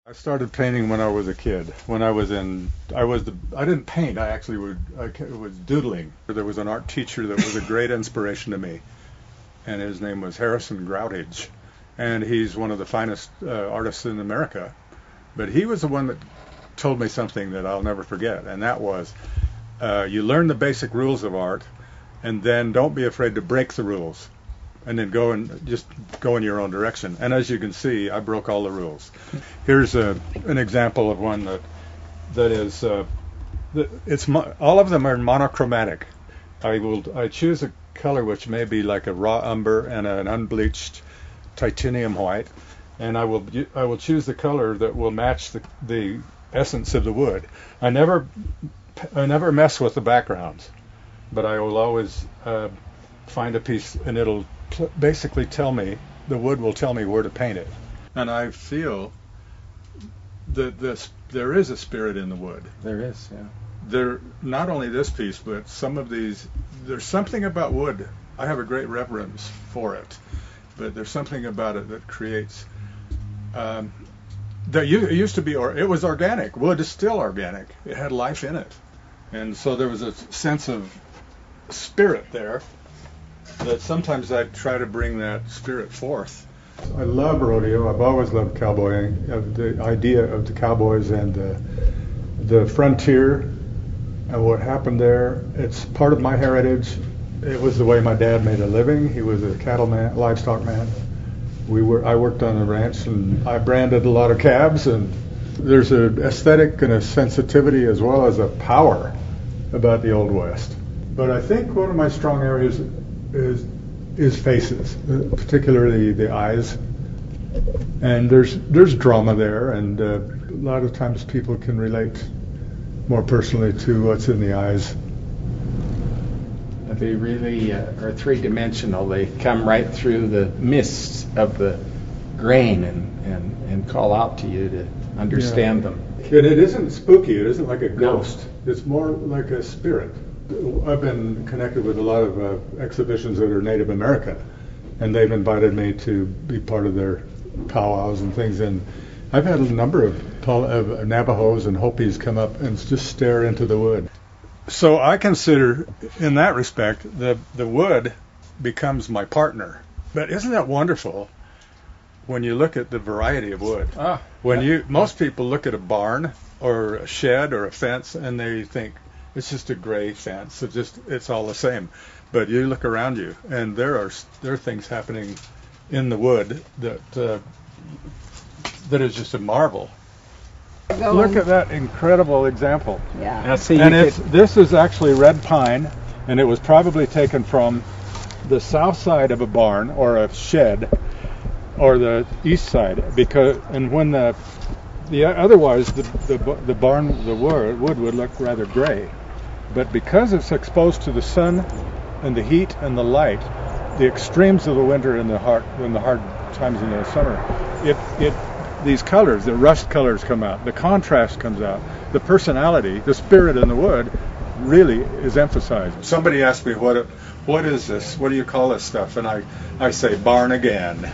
I started painting when I was a kid. When I was in, I didn't paint. I actually was doodling. There was an art teacher that was a great inspiration to me, and his name was Harrison Groutidge, and he's one of the finest artists in America. But he was the one that told me something that I'll never forget, and that was, you learn the basic rules of art, and then don't be afraid to break the rules, and then just go in your own direction. And as you can see, I broke all the rules. Here's an example of one that is all of them are monochromatic. I choose a color which may be like a raw umber and an unbleached titanium white, and I will choose the color that will match the essence of the wood. I never mess with the backgrounds, but I will always find a piece, and it'll basically the wood will tell me where to paint it. And I feel that there is a spirit in the wood. There is, yeah. Not only this piece, but some of these, there's something about wood. I have a great reverence for it, but there's something about it that creates, it used to be, it was organic. Wood is still organic. It had life in it. And so there was a sense of spirit there that sometimes I try to bring that spirit forth. I love rodeo. I've always loved cowboying, the idea of the cowboys and the frontier and what happened there. It's part of my heritage. It was the way my dad made a living. He was a cattleman, livestock man. I worked on a ranch, and I branded a lot of calves, and there's an aesthetic and a sensitivity as well as a power about the Old West. But I think one of my strong areas is faces, particularly the eyes. And there's drama there, and a lot of times people can relate more personally to what's in the eyes. They really are three-dimensional. They come right through the mists of the grain and call out to you to understand them. And it isn't spooky. It isn't like a ghost. No. It's more like a spirit. I've been connected with a lot of exhibitions that are Native American, and they've invited me to be part of their powwows and things. And I've had a number of Navajos and Hopis come up and just stare into the wood. So I consider, in that respect, the wood becomes my partner. But isn't that wonderful when you look at the variety of wood? Most people look at a barn or a shed or a fence and they think it's just a gray fence. It's all the same. But you look around you, and there are things happening in the wood that is just a marvel. Look at that incredible example. Yeah. This is actually red pine, and it was probably taken from the south side of a barn or a shed, or the east side, otherwise the wood would look rather gray, but because it's exposed to the sun and the heat and the light, the extremes of the winter and the hard times in the summer, these colors, the rust colors come out, the contrast comes out, the personality, the spirit in the wood really is emphasized. Somebody asked me, what is this? What do you call this stuff? And I say, barn again.